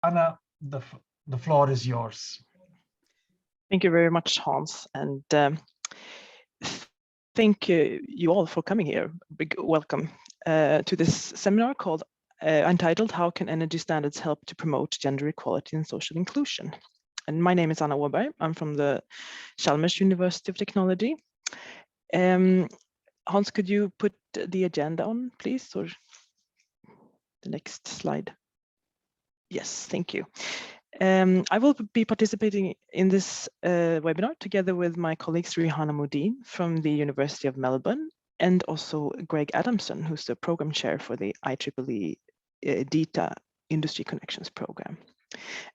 Anna, the floor is yours. Thank you very much, Hans, and thank you all for coming here. Big welcome to this seminar called entitled "How Can Energy Standards Help to Promote Gender Equality and Social Inclusion?" And my name is Anna Åberg. I'm from the Chalmers University of Technology. Hans, could you put the agenda on, please, or the next slide? Yes, thank you. I will be participating in this webinar together with my colleagues Rihanna Modine from the University of Melbourne and also Greg Adamson, who's the program chair for the IEEE DIITA Industry Connections program.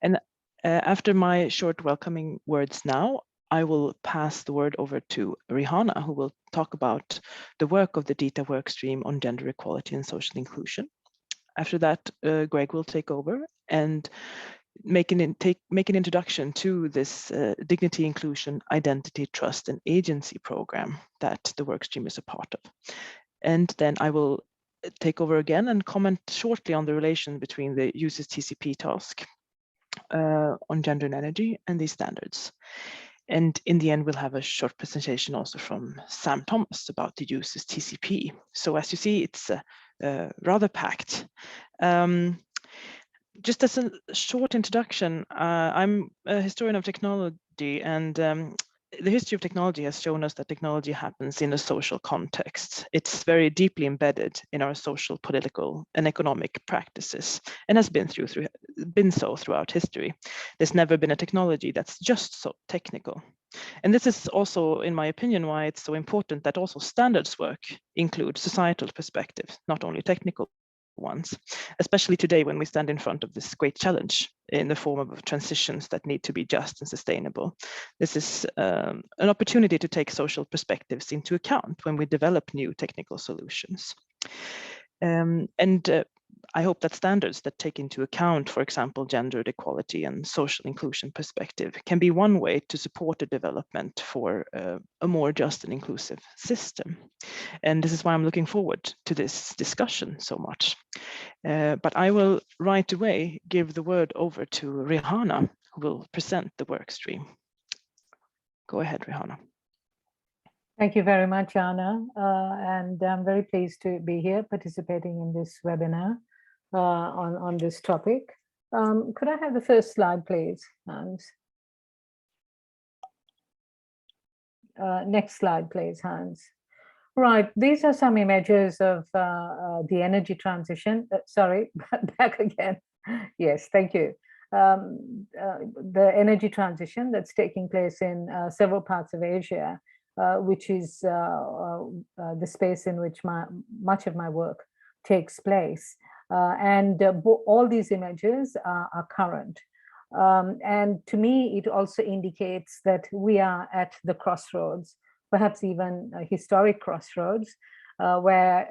And after my short welcoming words now, I will pass the word over to Rihanna, who will talk about the work of the DIITA workstream on gender equality and social inclusion. After that, Greg will take over and make an introduction to this dignity, inclusion, identity, trust, and agency program that the workstream is a part of. And then I will take over again and comment shortly on the relation between the uses TCP task on gender and energy and these standards. And in the end, we'll have a short presentation also from Sam Thomas about the uses TCP. So as you see, it's rather packed. Just as a short introduction, I'm a historian of technology, and the history of technology has shown us that technology happens in a social context. It's very deeply embedded in our social, political, and economic practices, and has been so throughout history. There's never been a technology that's just so technical. And this is also, in my opinion, why it's so important that also standards work include societal perspectives, not only technical ones, especially today when we stand in front of this great challenge in the form of transitions that need to be just and sustainable. This is an opportunity to take social perspectives into account when we develop new technical solutions. I hope that standards that take into account, for example, gender equality and social inclusion perspective can be one way to support the development for a more just and inclusive system. And this is why I'm looking forward to this discussion so much. But I will right away give the word over to Rihanna, who will present the work stream. Go ahead, Rihanna. Thank you very much, Anna. And I'm very pleased to be here participating in this webinar on this topic. Could I have the first slide, please, Hans? Next slide, please, Hans. Right, these are some images of the energy transition. Sorry, back again. Yes, thank you. The energy transition that's taking place in several parts of Asia, which is the space in which much of my work takes place. All these images are current. And to me, it also indicates that we are at the crossroads, perhaps even a historic crossroads, where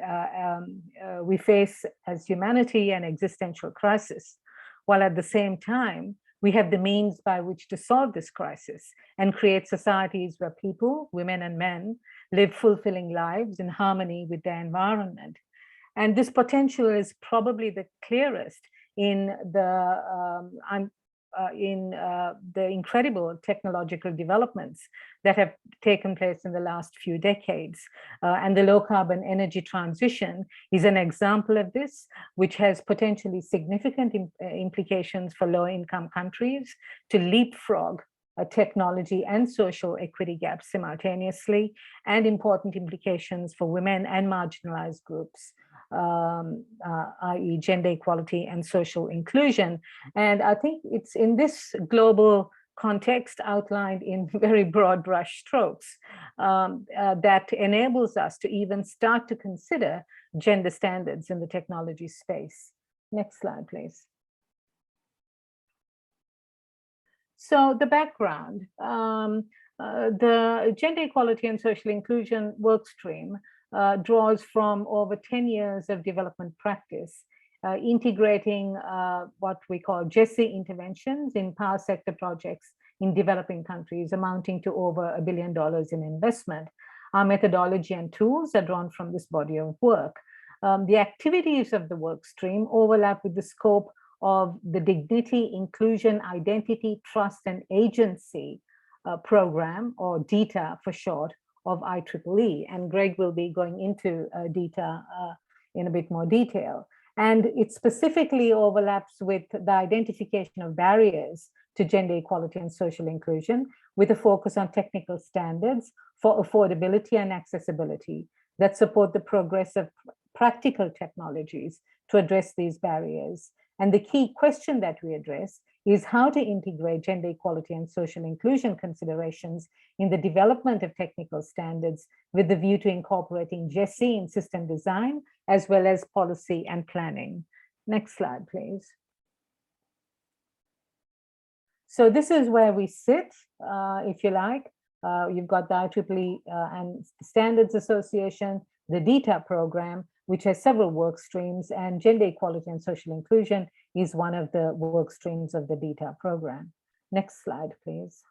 we face as humanity an existential crisis, while at the same time, we have the means by which to solve this crisis and create societies where people, women and men, live fulfilling lives in harmony with their environment. And this potential is probably the clearest in the incredible technological developments that have taken place in the last few decades. And the low carbon energy transition is an example of this, which has potentially significant implications for low income countries to leapfrog technology and social equity gaps simultaneously, and important implications for women and marginalized groups, i.e. gender equality and social inclusion. And I think it's in this global context outlined in very broad brush strokes that enables us to even start to consider gender standards in the technology space. Next slide, please. So the background, the Gender Equality and Social Inclusion Workstream draws from over 10 years of development practice, integrating what we call GESI interventions in power sector projects in developing countries, amounting to over $1 billion in investment. Our methodology and tools are drawn from this body of work. The activities of the work stream overlap with the scope of the Dignity, Inclusion, Identity, Trust, and Agency program, or DIITA for short, of IEEE. And Greg will be going into DIITA in a bit more detail. And it specifically overlaps with the identification of barriers to gender equality and social inclusion, with a focus on technical standards for affordability and accessibility that support the progress of practical technologies to address these barriers. And the key question that we address is how to integrate gender equality and social inclusion considerations in the development of technical standards, with the view to incorporating GESI in system design, as well as policy and planning. Next slide, please. So this is where we sit, if you like. You've got the IEEE and Standards Association, the DIITA program, which has several work streams, and gender equality and social inclusion is one of the work streams of the DIITA program. Next slide, please.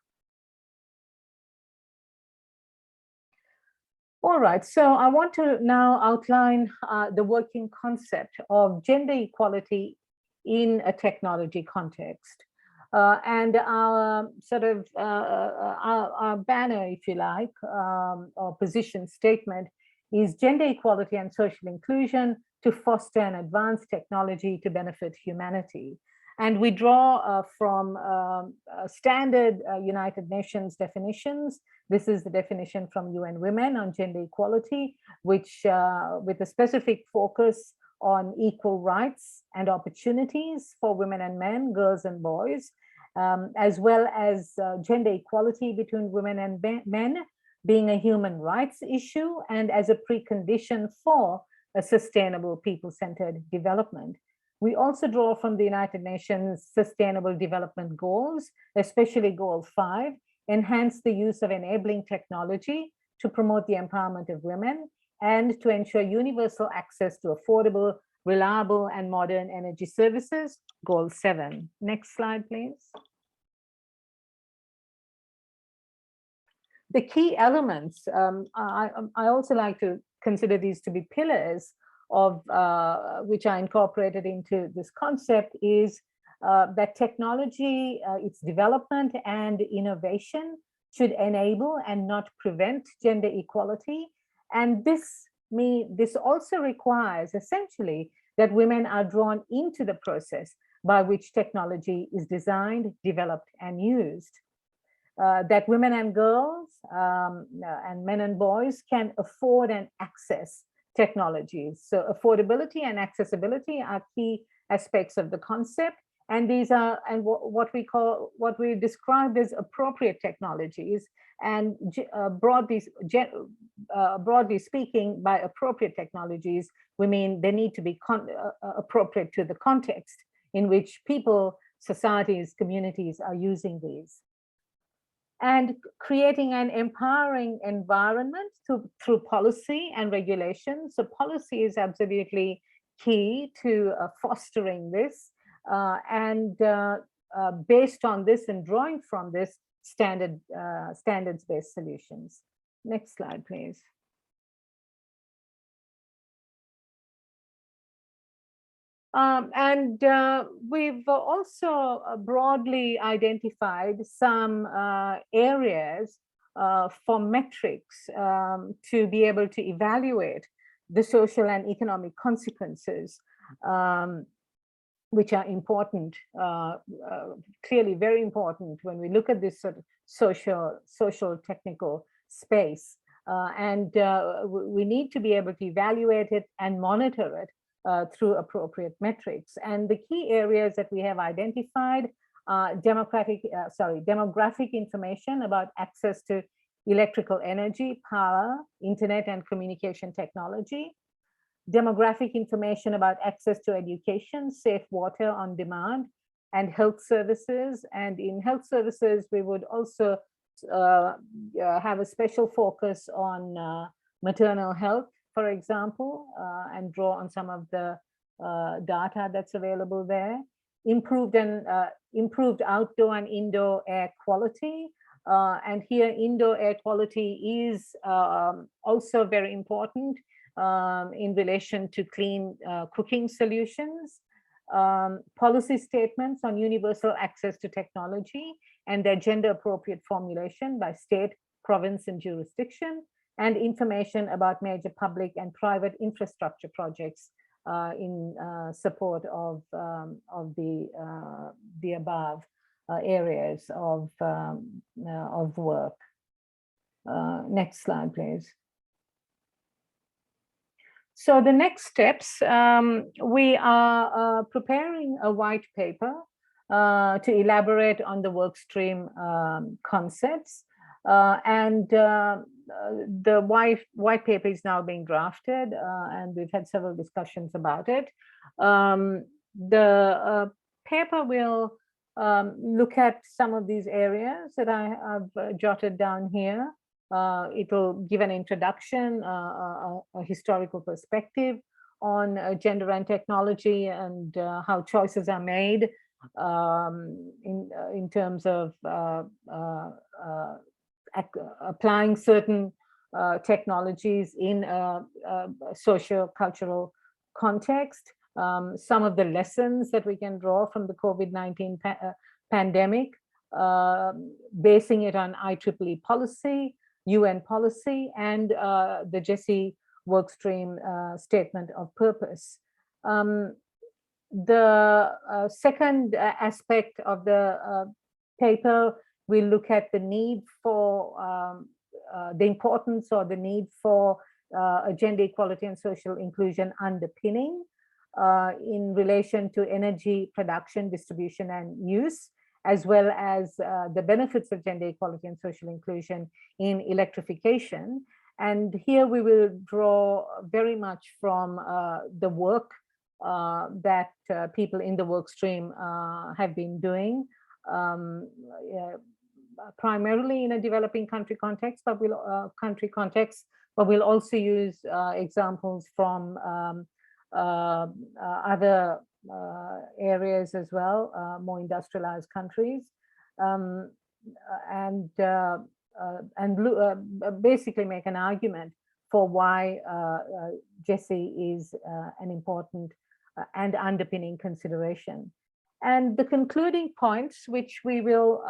All right, so I want to now outline the working concept of gender equality in a technology context. And our sort of our banner, if you like, or position statement is gender equality and social inclusion to foster and advance technology to benefit humanity. And we draw from standard United Nations definitions. This is the definition from UN Women on gender equality, which with a specific focus on equal rights and opportunities for women and men, girls and boys, as well as gender equality between women and men being a human rights issue and as a precondition for a sustainable people-centered development. We also draw from the United Nations Sustainable Development Goals, especially Goal 5, enhance the use of enabling technology to promote the empowerment of women and to ensure universal access to affordable, reliable, and modern energy services, Goal 7. Next slide, please. The key elements, I also like to consider these to be pillars of which are incorporated into this concept, is that technology, its development and innovation should enable and not prevent gender equality. And this also requires essentially that women are drawn into the process by which technology is designed, developed, and used. That women and girls and men and boys can afford and access technologies. So affordability and accessibility are key aspects of the concept. And these are what we describe as appropriate technologies. And broadly speaking, by appropriate technologies, we mean they need to be appropriate to the context in which people, societies, communities are using these. And creating an empowering environment through policy and regulation. So policy is absolutely key to fostering this. Based on this and drawing from this, standards-based solutions. Next slide, please. We've also broadly identified some areas for metrics to be able to evaluate the social and economic consequences, which are important, clearly very important when we look at this sort of social technical space. We need to be able to evaluate it and monitor it through appropriate metrics. And the key areas that we have identified are demographic information about access to electrical energy, power, internet and communication technology, demographic information about access to education, safe water on demand, and health services. And in health services, we would also have a special focus on maternal health, for example, and draw on some of the data that's available there. Improved outdoor and indoor air quality. And here indoor air quality is also very important in relation to clean cooking solutions. policy statements on universal access to technology and their gender appropriate formulation by state, province, and jurisdiction, and information about major public and private infrastructure projects in support of the above areas of work. Next slide, please. So the next steps, we are preparing a white paper to elaborate on the workstream concepts. The white paper is now being drafted, and we've had several discussions about it. The paper will look at some of these areas that I have jotted down here. It will give an introduction, a historical perspective on gender and technology and how choices are made in terms of applying certain technologies in a socio-cultural context, some of the lessons that we can draw from the COVID-19 pandemic, basing it on IEEE policy, UN policy, and the GESI Workstream statement of purpose. The second aspect of the paper will look at the need for the importance or the need for gender equality and social inclusion underpinning in relation to energy production, distribution, and use, as well as the benefits of gender equality and social inclusion in electrification. And here we will draw very much from the work that people in the workstream have been doing, primarily in a developing country context, but we'll also use examples from other areas as well, more industrialized countries, and basically make an argument for why GESI is an important and underpinning consideration. And the concluding points, which we will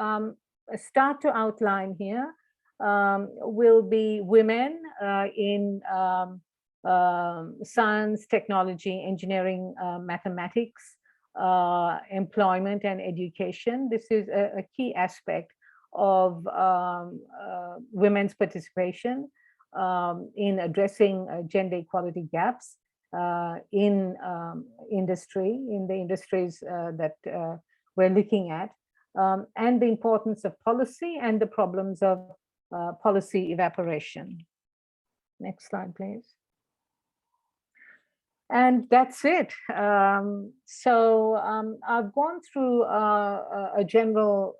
start to outline here, will be women in science, technology, engineering, mathematics, employment, and education. This is a key aspect of women's participation in addressing gender equality gaps in the industries that we're looking at, and the importance of policy and the problems of policy evaporation. Next slide, please. And that's it. So I've gone through a general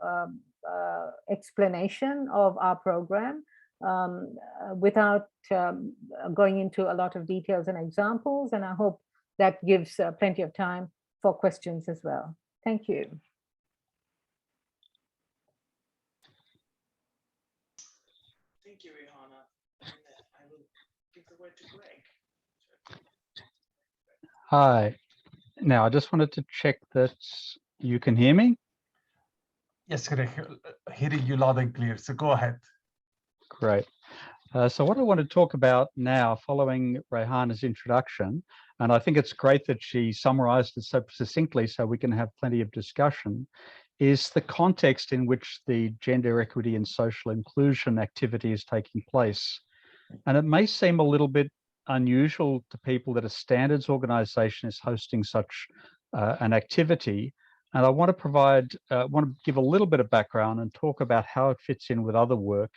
explanation of our program without going into a lot of details and examples, and I hope that gives plenty of time for questions as well. Thank you. Thank you, Rihanna. And I will give the word to Greg. Hi. Now, I just wanted to check that you can hear me. Yes, correct. Hearing you loud and clear. So go ahead. Great. So what I want to talk about now, following Rehana's introduction, and I think it's great that she summarized it so succinctly so we can have plenty of discussion, is the context in which the gender equity and social inclusion activity is taking place. And it may seem a little bit unusual to people that a standards organization is hosting such an activity. And I want to give a little bit of background and talk about how it fits in with other work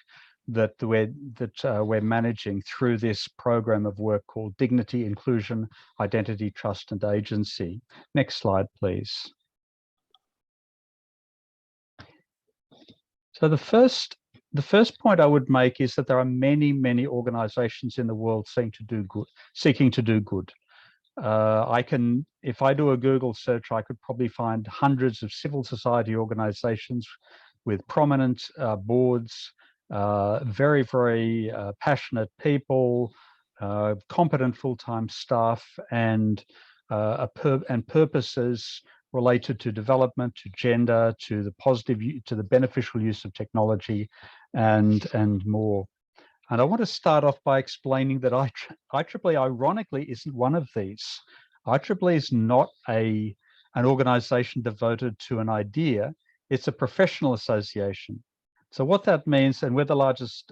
that we're managing through this program of work called Dignity, Inclusion, Identity, Trust, and Agency. Next slide, please. So the first point I would make is that there are many, many organizations in the world seeking to do good. If I do a Google search, I could probably find hundreds of civil society organizations with prominent boards, very, very passionate people, competent full-time staff, and and purposes related to development, to gender, to the positive, to the beneficial use of technology, and more. And I want to start off by explaining that IEEE, ironically, isn't one of these. IEEE is not an organization devoted to an idea. It's a professional association. So what that means, and we're the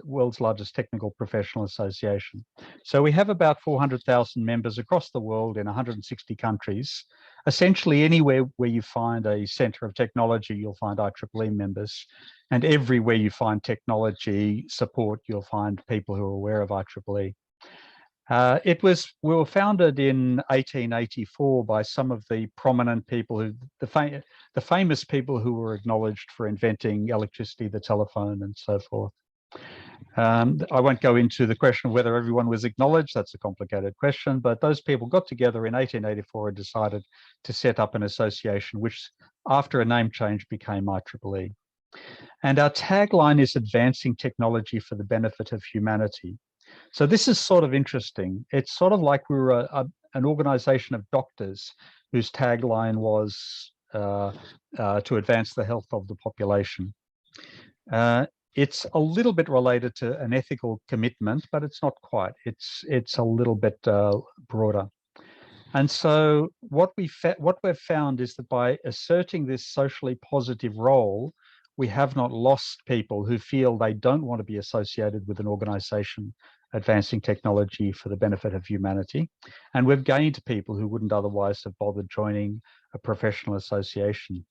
world's largest technical professional association. So we have about 400,000 members across the world in 160 countries. Essentially anywhere where you find a center of technology, you'll find IEEE members. And everywhere you find technology support, you'll find people who are aware of IEEE. We were founded in 1884 by some of the prominent people the famous people who were acknowledged for inventing electricity, the telephone, and so forth. I won't go into the question of whether everyone was acknowledged. That's a complicated question, but those people got together in 1884 and decided to set up an association, which after a name change became IEEE. And our tagline is advancing technology for the benefit of humanity. So this is sort of interesting. It's sort of like we were an organization of doctors whose tagline was to advance the health of the population. It's a little bit related to an ethical commitment, but it's not quite. It's a little bit broader. And so what we've found is that by asserting this socially positive role, we have not lost people who feel they don't want to be associated with an organization advancing technology for the benefit of humanity. And we've gained people who wouldn't otherwise have bothered joining a professional association.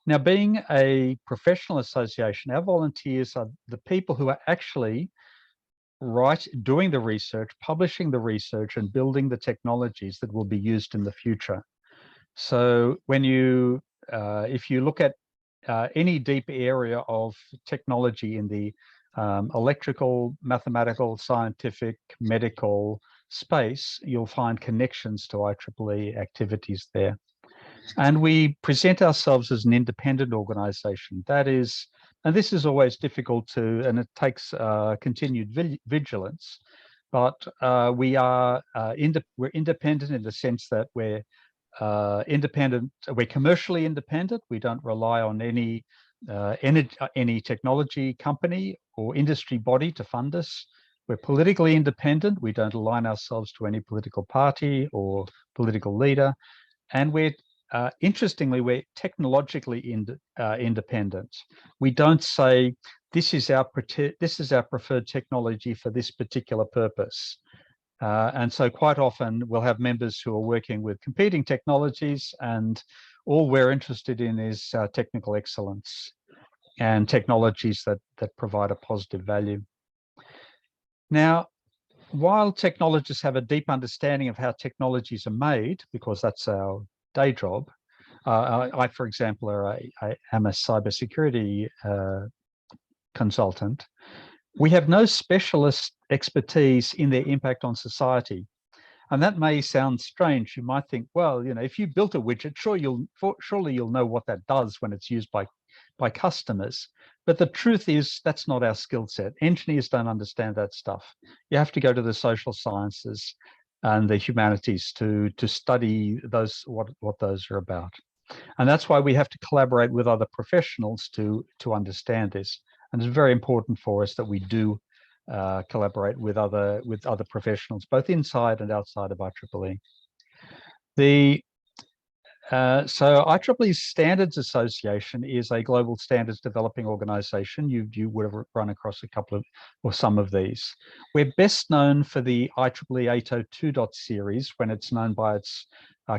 Now, being a professional association, our volunteers are the people who are actually doing the research, publishing the research, and building the technologies that will be used in the future. So when if you look at any deep area of technology in the electrical, mathematical, scientific, medical space, you'll find connections to IEEE activities there. And we present ourselves as an independent organization. That is, and this is always difficult and it takes continued vigilance, but we're independent in the sense that we're independent, we're commercially independent. We don't rely on any technology company or industry body to fund us. We're politically independent. We don't align ourselves to any political party or political leader. And interestingly, we're technologically independent. We don't say, this is our preferred technology for this particular purpose. And so quite often we'll have members who are working with competing technologies, and all we're interested in is technical excellence and technologies that provide a positive value. Now, while technologists have a deep understanding of how technologies are made, because that's our day job, I, for example, am a cybersecurity consultant. We have no specialist expertise in their impact on society. And that may sound strange. You might think, well, if you built a widget, surely you'll know what that does when it's used by customers. But the truth is, that's not our skill set. Engineers don't understand that stuff. You have to go to the social sciences and the humanities to study what those are about. And that's why we have to collaborate with other professionals to understand this. And it's very important for us that we do collaborate with other professionals, both inside and outside of IEEE. So IEEE's Standards Association is a global standards developing organization. You would have run across a couple of, or some of these. We're best known for the IEEE 802. series, when it's known by its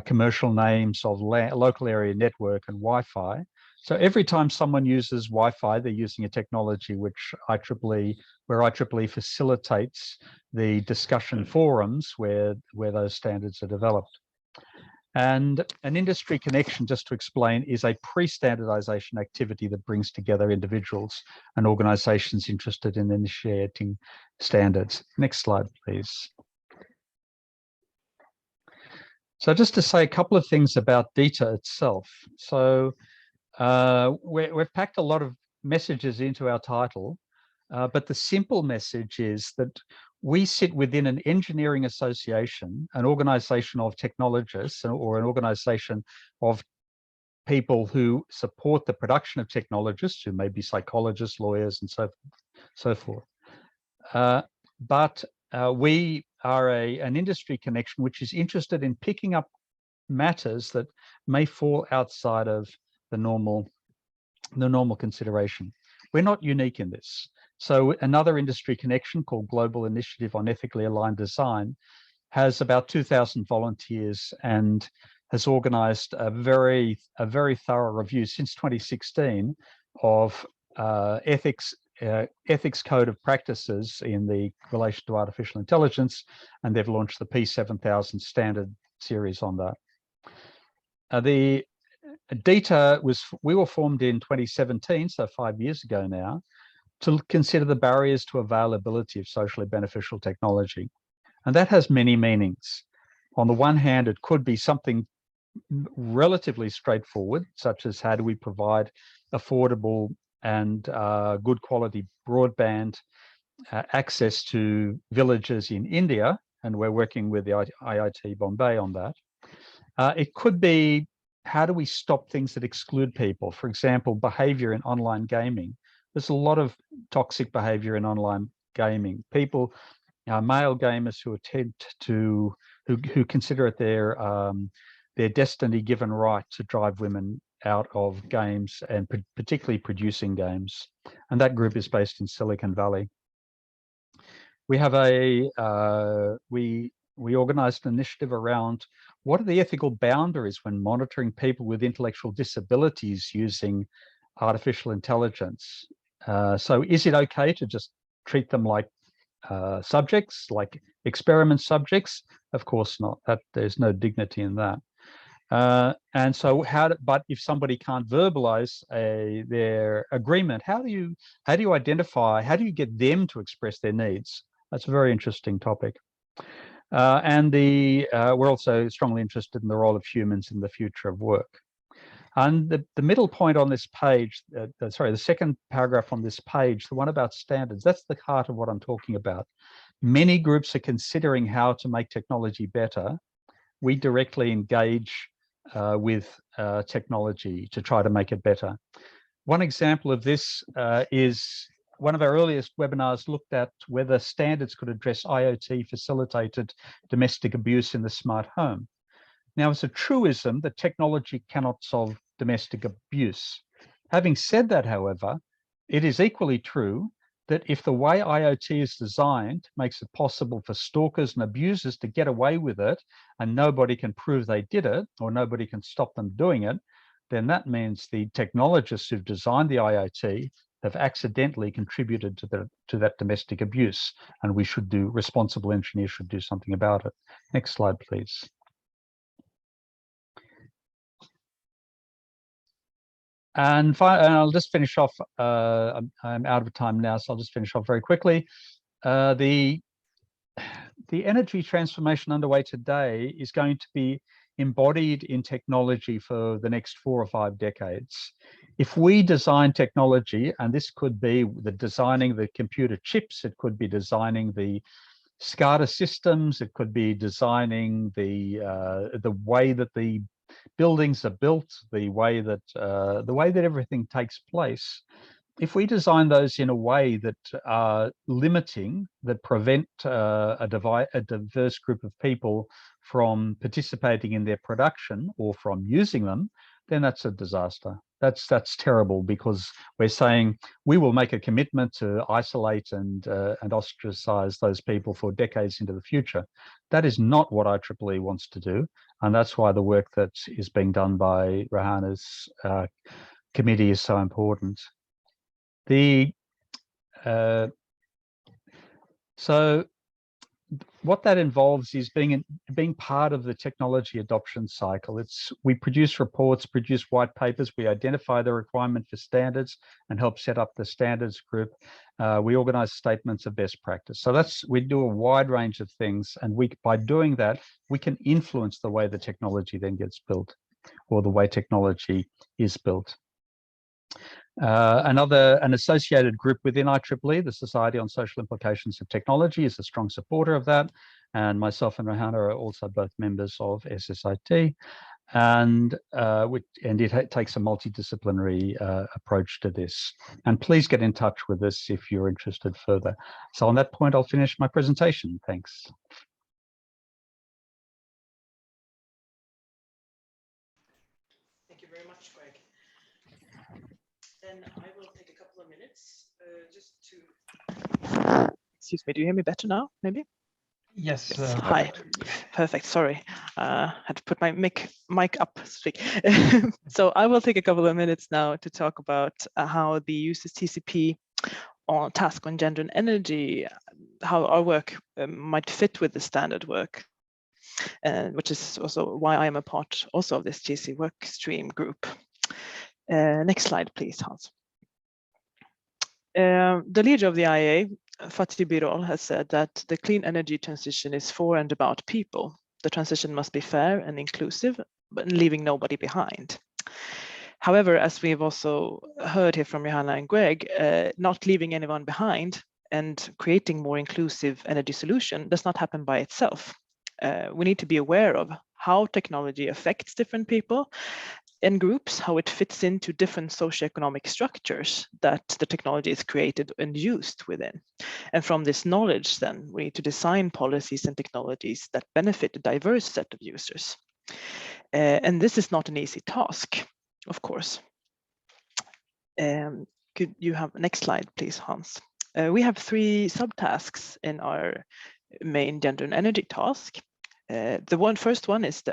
commercial names of local area network and Wi-Fi. So every time someone uses Wi-Fi, they're using a technology where IEEE facilitates the discussion forums where those standards are developed. And an industry connection, just to explain, is a pre-standardization activity that brings together individuals and organizations interested in initiating standards. Next slide, please. So just to say a couple of things about DIITA itself. So we've packed a lot of messages into our title, but the simple message is that we sit within an engineering association, an organization of technologists, or an organization of people who support the production of technologists, who may be psychologists, lawyers, and so forth. But we are an industry connection which is interested in picking up matters that may fall outside of the normal consideration. We're not unique in this. So another industry connection called Global Initiative on Ethically Aligned Design has about 2,000 volunteers and has organized a very thorough review since 2016 of ethics code of practices in the relation to artificial intelligence, and they've launched the P7000 standard series on that. The DIITA we were formed in 2017, so 5 years ago now, to consider the barriers to availability of socially beneficial technology. And that has many meanings. On the one hand, it could be something relatively straightforward, such as how do we provide affordable and good quality broadband access to villages in India, and we're working with the IIT Bombay on that. It could be, how do we stop things that exclude people? For example, behavior in online gaming. There's a lot of toxic behavior in online gaming. People, male gamers who consider it their destiny given right to drive women out of games, and particularly producing games. And that group is based in Silicon Valley. We have we organized an initiative around what are the ethical boundaries when monitoring people with intellectual disabilities using artificial intelligence. So is it okay to just treat them like subjects, like experiment subjects? Of course not. There's no dignity in that. And so but if somebody can't verbalize their agreement, how do you identify, how do you get them to express their needs? That's a very interesting topic. And we're also strongly interested in the role of humans in the future of work. And the middle point on this page, sorry, the second paragraph on this page, the one about standards, that's the heart of what I'm talking about. Many groups are considering how to make technology better. We directly engage with technology to try to make it better. One example of this is one of our earliest webinars looked at whether standards could address IoT facilitated domestic abuse in the smart home. Now, it's a truism that technology cannot solve domestic abuse. Having said that, however, it is equally true that if the way IoT is designed makes it possible for stalkers and abusers to get away with it, and nobody can prove they did it, or nobody can stop them doing it, then that means the technologists who've designed the IoT have accidentally contributed to that domestic abuse, and responsible engineers should do something about it. Next slide, please. And I'll just finish off. I'm out of time now, so I'll just finish off very quickly. The energy transformation underway today is going to be embodied in technology for the next 4 or 5 decades. If we design technology, and this could be designing the computer chips, it could be designing the SCADA systems, it could be designing the way that the buildings are built, the way that everything takes place. If we design those in a way that are limiting, that prevent a diverse group of people from participating in their production or from using them, then that's a disaster. That's terrible, because we're saying we will make a commitment to isolate and ostracize those people for decades into the future. That is not what IEEE wants to do, and that's why the work that is being done by Rahana's committee is so important. So what that involves is being part of the technology adoption cycle. We produce reports, produce white papers, we identify the requirement for standards and help set up the standards group. We organize statements of best practice. So we do a wide range of things, and by doing that, we can influence the way the technology then gets built, or the way technology is built. An associated group within IEEE, the Society on Social Implications of Technology, is a strong supporter of that. And myself and Rohana are also both members of SSIT. And it takes a multidisciplinary approach to this. And please get in touch with us if you're interested further. So on that point, I'll finish my presentation. Thanks. Thank you very much, Greg. Then I will take a couple of minutes just to... Excuse me, do you hear me better now, maybe? Yes. Hi. Perfect. Sorry, had to put my mic up. Speak. So I will take a couple of minutes now to talk about how the uses TCP on task on gender and energy, how our work might fit with the standard work, which is also why I am a part also of this GESI Workstream group. Next slide, please, Hans. The leader of the IEA, Fatih Birol, has said that the clean energy transition is for and about people. The transition must be fair and inclusive, but leaving nobody behind. However, as we've also heard here from Johanna and Greg, not leaving anyone behind and creating more inclusive energy solution does not happen by itself. We need to be aware of how technology affects different people and groups, how it fits into different socioeconomic structures that the technology is created and used within. And from this knowledge, then, we need to design policies and technologies that benefit a diverse set of users. And this is not an easy task, of course. Could you have next slide, please, Hans? We have 3 subtasks in our main gender and energy task. The first one is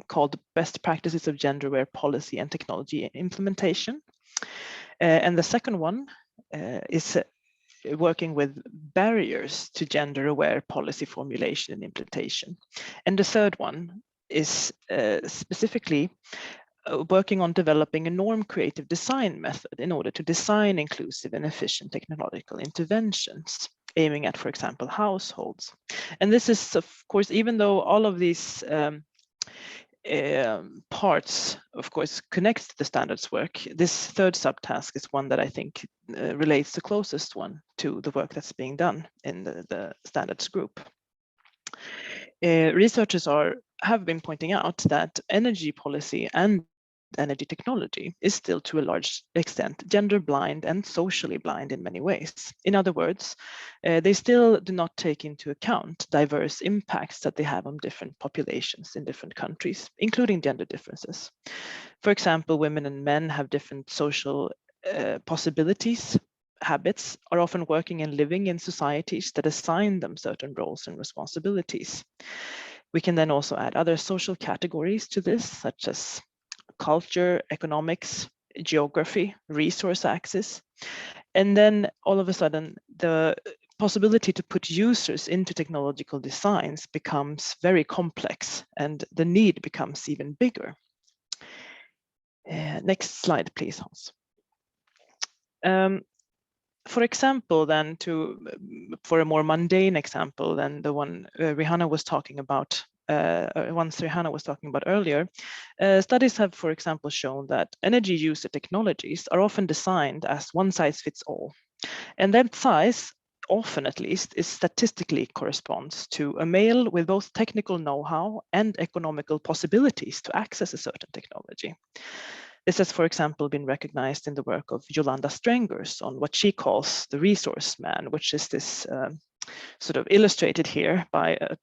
called Best Practices of Gender-Aware Policy and Technology Implementation. And the second one is working with barriers to gender-aware policy formulation and implementation. And the third one is specifically working on developing a norm-creative design method in order to design inclusive and efficient technological interventions, aiming at, for example, households. And this is, of course, even though all of these parts, of course, connect to the standards work, this third subtask is one that I think relates the closest one to the work that's being done in the standards group. Researchers have been pointing out that energy policy and energy technology is still to a large extent gender blind and socially blind in many ways. In other words, they still do not take into account diverse impacts that they have on different populations in different countries, including gender differences. For example, women and men have different social possibilities, habits, are often working and living in societies that assign them certain roles and responsibilities. We can then also add other social categories to this, such as culture, economics, geography, resource access. And then all of a sudden, the possibility to put users into technological designs becomes very complex and the need becomes even bigger. Next slide, please, Hans. For example, then, for a more mundane example than the one Rihanna was talking about, earlier, studies have, for example, shown that energy user technologies are often designed as one size fits all. And that size, often at least, is statistically corresponds to a male with both technical know-how and economical possibilities to access a certain technology. This has, for example, been recognized in the work of Yolanda Strangers on what she calls the resource man, which is this sort of illustrated here by a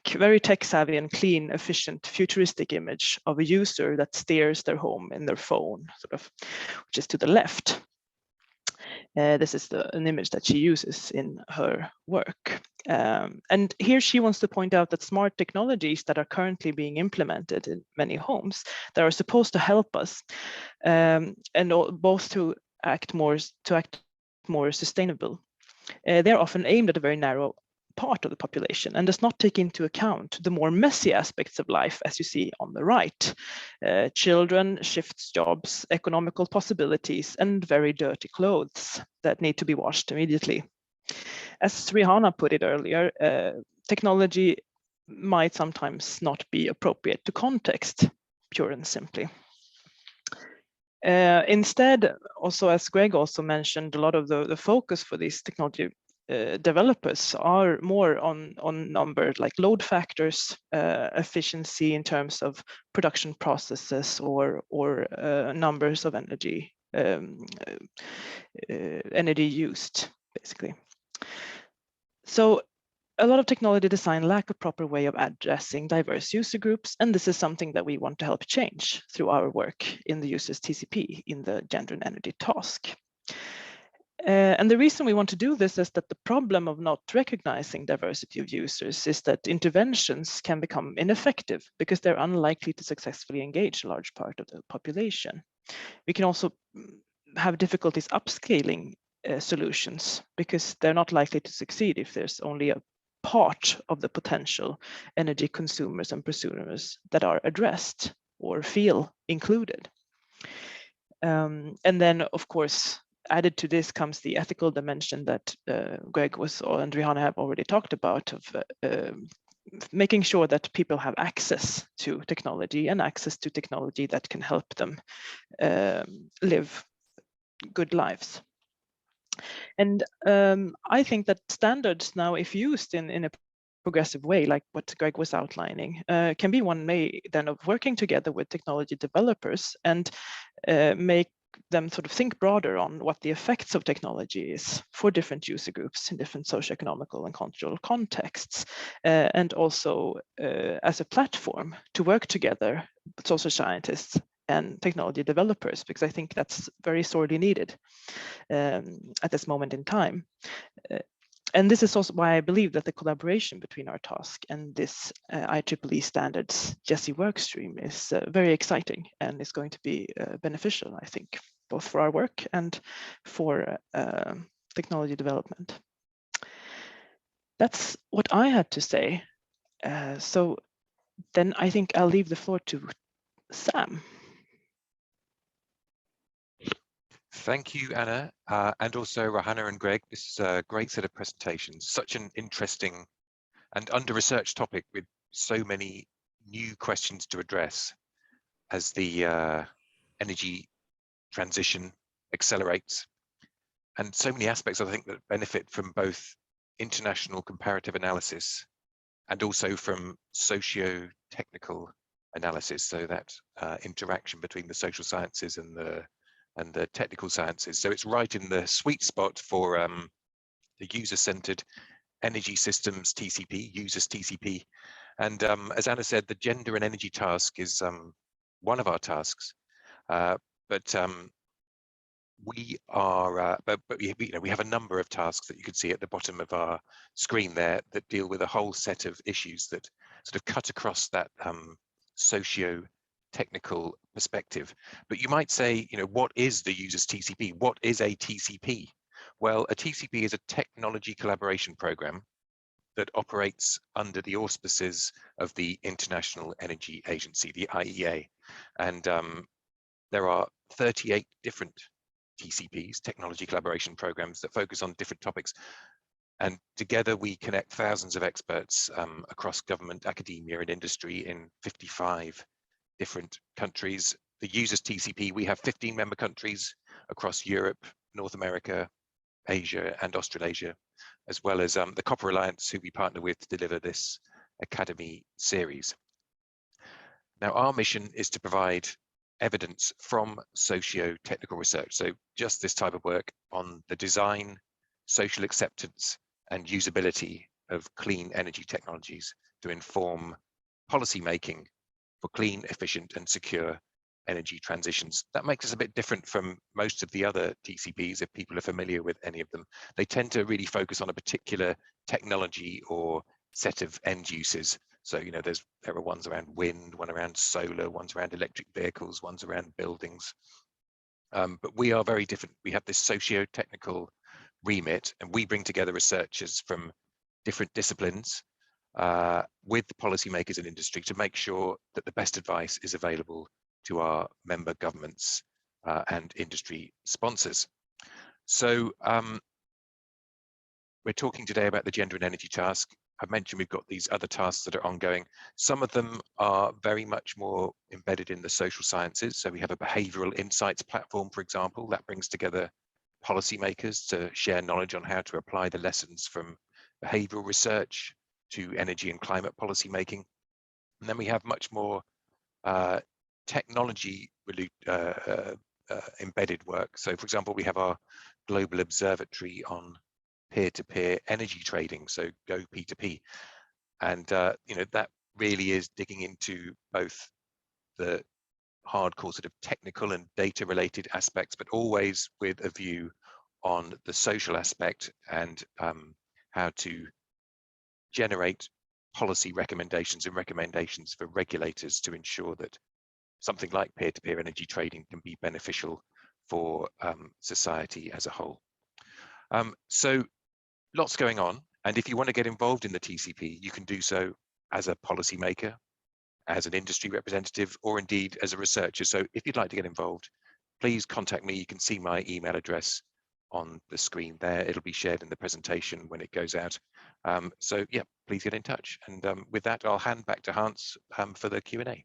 very tech-savvy and clean, efficient, futuristic image of a user that steers their home in their phone, sort of, which is to the left. This is an image that she uses in her work. And here she wants to point out that smart technologies that are currently being implemented in many homes that are supposed to help us, and both to act more sustainable. They're often aimed at a very narrow part of the population and does not take into account the more messy aspects of life, as you see on the right. Children, shifts, jobs, economical possibilities, and very dirty clothes that need to be washed immediately. As Rihanna put it earlier, technology might sometimes not be appropriate to context, pure and simply. Instead, also as Greg also mentioned, a lot of the focus for these technology developers are more on numbers like load factors, efficiency in terms of production processes, or numbers of energy energy used, basically. So a lot of technology design lack a proper way of addressing diverse user groups, and this is something that we want to help change through our work in the users TCP in the gender and energy task. And the reason we want to do this is that the problem of not recognizing diversity of users is that interventions can become ineffective because they're unlikely to successfully engage a large part of the population. We can also have difficulties upscaling solutions because they're not likely to succeed if there's only a part of the potential energy consumers and prosumers that are addressed or feel included. And then, of course, added to this comes the ethical dimension that Greg and Rihanna have already talked about, of making sure that people have access to technology and access to technology that can help them live good lives. And I think that standards now, if used in a progressive way, like what Greg was outlining, can be one way then of working together with technology developers and make them sort of think broader on what the effects of technology is for different user groups in different socioeconomical and cultural contexts, and also as a platform to work together, social scientists and technology developers, because I think that's very sorely needed at this moment in time. And this is also why I believe that the collaboration between our task and this IEEE standards GESI workstream is very exciting and is going to be beneficial, I think, both for our work and for technology development. That's what I had to say. So then I think I'll leave the floor to Sam. Thank you, Anna, and also Rahana and Greg. This is a great set of presentations. Such an interesting and under-researched topic with so many new questions to address as the energy transition accelerates. And so many aspects, I think, that benefit from both international comparative analysis and also from socio-technical analysis, so that interaction between the social sciences and the technical sciences. So it's right in the sweet spot for the user-centered energy systems TCP, users TCP. And as Anna said, the gender and energy task is one of our tasks, but we have a number of tasks that you can see at the bottom of our screen there that deal with a whole set of issues that sort of cut across that socio-technical perspective. But you might say, what is the users TCP? What is a TCP? Well, a TCP is a technology collaboration program that operates under the auspices of the International Energy Agency, the IEA. And there are 38 different TCPs, technology collaboration programs, that focus on different topics. And together we connect thousands of experts across government, academia, and industry in 55 different countries. The users TCP, we have 15 member countries across Europe, North America, Asia, and Australasia, as well as the Copper Alliance, who we partner with to deliver this Academy series. Now, our mission is to provide evidence from socio-technical research. So just this type of work on the design, social acceptance, and usability of clean energy technologies to inform policy making for clean, efficient, and secure energy transitions. That makes us a bit different from most of the other TCPs, if people are familiar with any of them. They tend to really focus on a particular technology or set of end uses. So, there are ones around wind, one around solar, ones around electric vehicles, ones around buildings. But we are very different. We have this socio-technical remit, and we bring together researchers from different disciplines with the policymakers and industry to make sure that the best advice is available to our member governments and industry sponsors. So we're talking today about the gender and energy task. I've mentioned we've got these other tasks that are ongoing. Some of them are very much more embedded in the social sciences. So we have a behavioral insights platform, for example, that brings together policymakers to share knowledge on how to apply the lessons from behavioral research to energy and climate policy making. And then we have much more technology embedded work. So for example, we have our global observatory on peer-to-peer energy trading, so go P2P. And you know, that really is digging into both the hardcore sort of technical and data related aspects, but always with a view on the social aspect and how to generate policy recommendations and recommendations for regulators to ensure that something like peer-to-peer energy trading can be beneficial for society as a whole. So lots going on. And if you want to get involved in the TCP, you can do so as a policymaker, as an industry representative, or indeed as a researcher. So if you'd like to get involved, please contact me. You can see my email address on the screen there. It'll be shared in the presentation when it goes out. So yeah, please get in touch. And with that, I'll hand back to Hans for the Q&A.